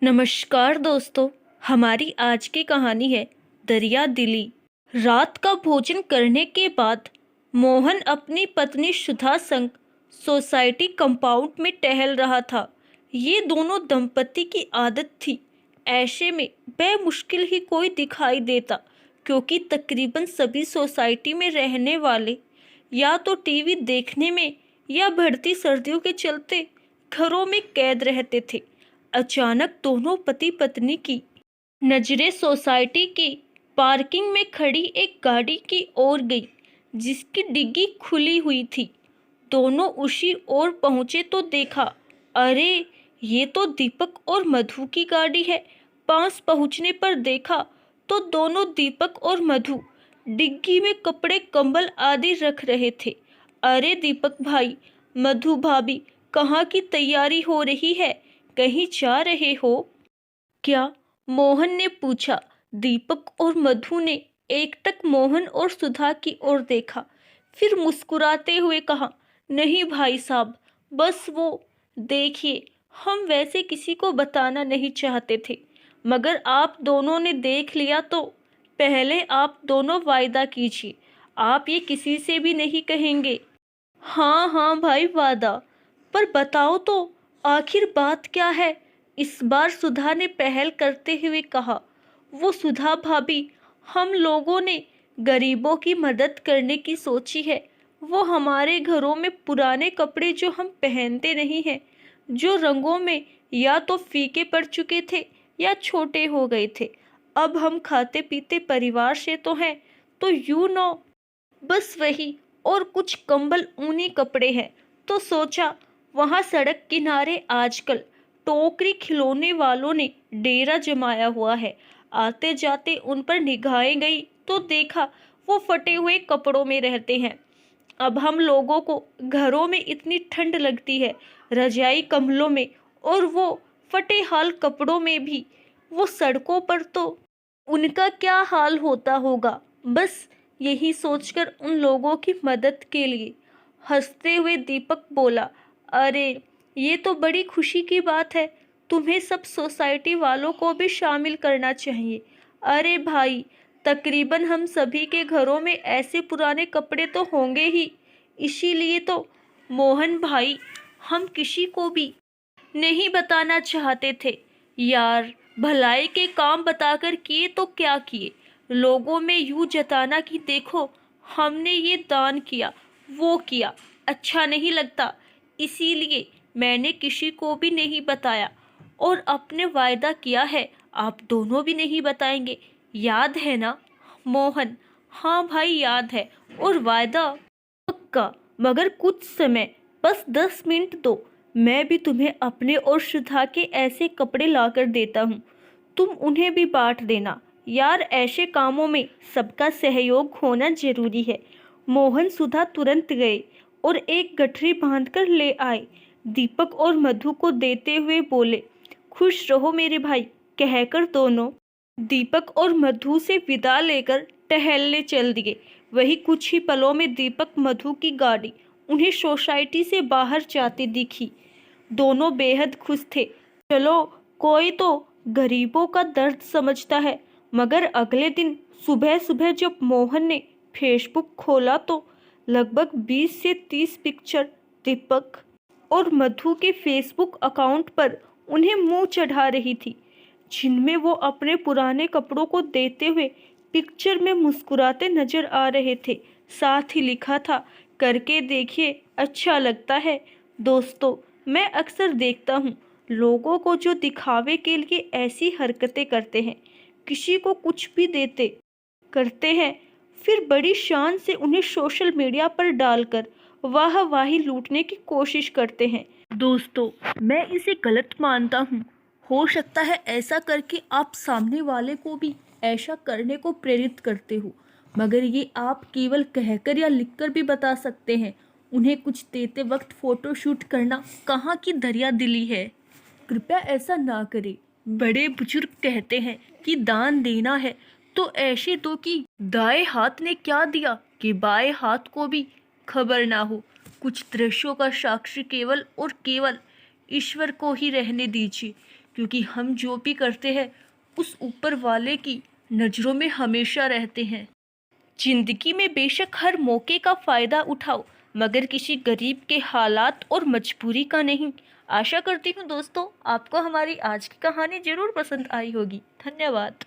नमस्कार दोस्तों। हमारी आज की कहानी है दरिया दिली। रात का भोजन करने के बाद मोहन अपनी पत्नी सुधा संग सोसाइटी कंपाउंड में टहल रहा था। ये दोनों दंपति की आदत थी। ऐसे में मुश्किल ही कोई दिखाई देता, क्योंकि तकरीबन सभी सोसाइटी में रहने वाले या तो टीवी देखने में या बढ़ती सर्दियों के चलते घरों में कैद रहते थे। अचानक दोनों पति पत्नी की नजरें सोसाइटी की पार्किंग में खड़ी एक गाड़ी की ओर गई, जिसकी डिग्गी खुली हुई थी। दोनों उसी ओर पहुंचे तो देखा, अरे ये तो दीपक और मधु की गाड़ी है। पास पहुंचने पर देखा तो दोनों दीपक और मधु डिग्गी में कपड़े कंबल आदि रख रहे थे। अरे दीपक भाई, मधु भाभी, कहाँ की तैयारी हो रही है? कहीं जा रहे हो क्या? मोहन ने पूछा। दीपक और मधु ने एकटक मोहन और सुधा की ओर देखा, फिर मुस्कुराते हुए कहा, नहीं भाई साहब, बस वो देखिए, हम वैसे किसी को बताना नहीं चाहते थे, मगर आप दोनों ने देख लिया तो पहले आप दोनों वायदा कीजिए, आप ये किसी से भी नहीं कहेंगे। हाँ हाँ भाई, वादा। पर बताओ तो, आखिर बात क्या है? इस बार सुधा ने पहल करते हुए कहा। वो सुधा भाभी, हम लोगों ने गरीबों की मदद करने की सोची है। वो हमारे घरों में पुराने कपड़े जो हम पहनते नहीं हैं, जो रंगों में या तो फीके पड़ चुके थे या छोटे हो गए थे, अब हम खाते पीते परिवार से तो हैं, तो बस वही, और कुछ कंबल ऊनी कपड़े हैं। तो सोचा वहां सड़क किनारे आजकल टोकरी खिलौने वालों ने डेरा जमाया हुआ है। आते जाते उन पर निगाहें गई तो देखा वो फटे हुए कपड़ों में रहते हैं। अब हम लोगों को घरों में इतनी ठंड लगती है, रजाई कंबलों में, और वो फटे हाल कपड़ों में भी, वो सड़कों पर तो उनका क्या हाल होता होगा। बस यही सोचकर उन लोगों की मदद के लिए हंसते हुए दीपक बोला, अरे ये तो बड़ी खुशी की बात है। तुम्हें सब सोसाइटी वालों को भी शामिल करना चाहिए। अरे भाई, तकरीबन हम सभी के घरों में ऐसे पुराने कपड़े तो होंगे ही, इसीलिए तो मोहन भाई, हम किसी को भी नहीं बताना चाहते थे। यार, भलाई के काम बताकर किए तो क्या किए, लोगों में यूं जताना कि देखो हमने ये दान किया, वो किया, अच्छा नहीं लगता। इसीलिए मैंने किसी को भी नहीं बताया, और अपने वायदा किया है आप दोनों भी नहीं बताएंगे। याद है ना मोहन? हाँ भाई, याद है, और वायदा पक्का। मगर कुछ समय, बस 10 मिनट दो, मैं भी तुम्हें अपने और सुधा के ऐसे कपड़े लाकर देता हूँ, तुम उन्हें भी बांट देना। यार, ऐसे कामों में सबका सहयोग होना जरूरी है। मोहन सुधा तुरंत गए और एक गठरी बांधकर ले आए। दीपक और मधु को देते हुए बोले, खुश रहो मेरे भाई, कहकर दोनों दीपक और मधु से विदा लेकर टहलने चल दिए। वही कुछ ही पलों में दीपक मधु की गाड़ी उन्हें सोसाइटी से बाहर जाती दिखी। दोनों बेहद खुश थे। चलो, कोई तो गरीबों का दर्द समझता है। मगर अगले दिन सुबह सुबह जब मोहन ने फेसबुक खोला तो लगभग 20 से 30 पिक्चर दीपक और मधु के फेसबुक अकाउंट पर उन्हें मुंह चढ़ा रही थी, जिनमें वो अपने पुराने कपड़ों को देते हुए पिक्चर में मुस्कुराते नजर आ रहे थे। साथ ही लिखा था, करके देखिए, अच्छा लगता है। दोस्तों, मैं अक्सर देखता हूँ लोगों को जो दिखावे के लिए ऐसी हरकतें करते हैं, किसी को कुछ भी देते करते हैं, फिर बड़ी शान से उन्हें सोशल मीडिया पर डालकर वाहवाही लूटने की कोशिश करते हैं। दोस्तों, मैं इसे गलत मानता हूँ। हो सकता है ऐसा करके आप सामने वाले को भी ऐसा करने को प्रेरित करते हो, मगर ये आप केवल कहकर या लिखकर भी बता सकते हैं। उन्हें कुछ देते वक्त फोटो शूट करना कहाँ की दरिया दिली है। कृपया ऐसा ना करें। बड़े बुजुर्ग कहते हैं कि दान देना है तो ऐसे दो कि दाएं हाथ ने क्या दिया कि बाएं हाथ को भी खबर ना हो। कुछ दृश्यों का साक्षी केवल और केवल ईश्वर को ही रहने दीजिए, क्योंकि हम जो भी करते हैं उस ऊपर वाले की नज़रों में हमेशा रहते हैं। जिंदगी में बेशक हर मौके का फ़ायदा उठाओ, मगर किसी गरीब के हालात और मजबूरी का नहीं। आशा करती हूँ दोस्तों आपको हमारी आज की कहानी ज़रूर पसंद आई होगी। धन्यवाद।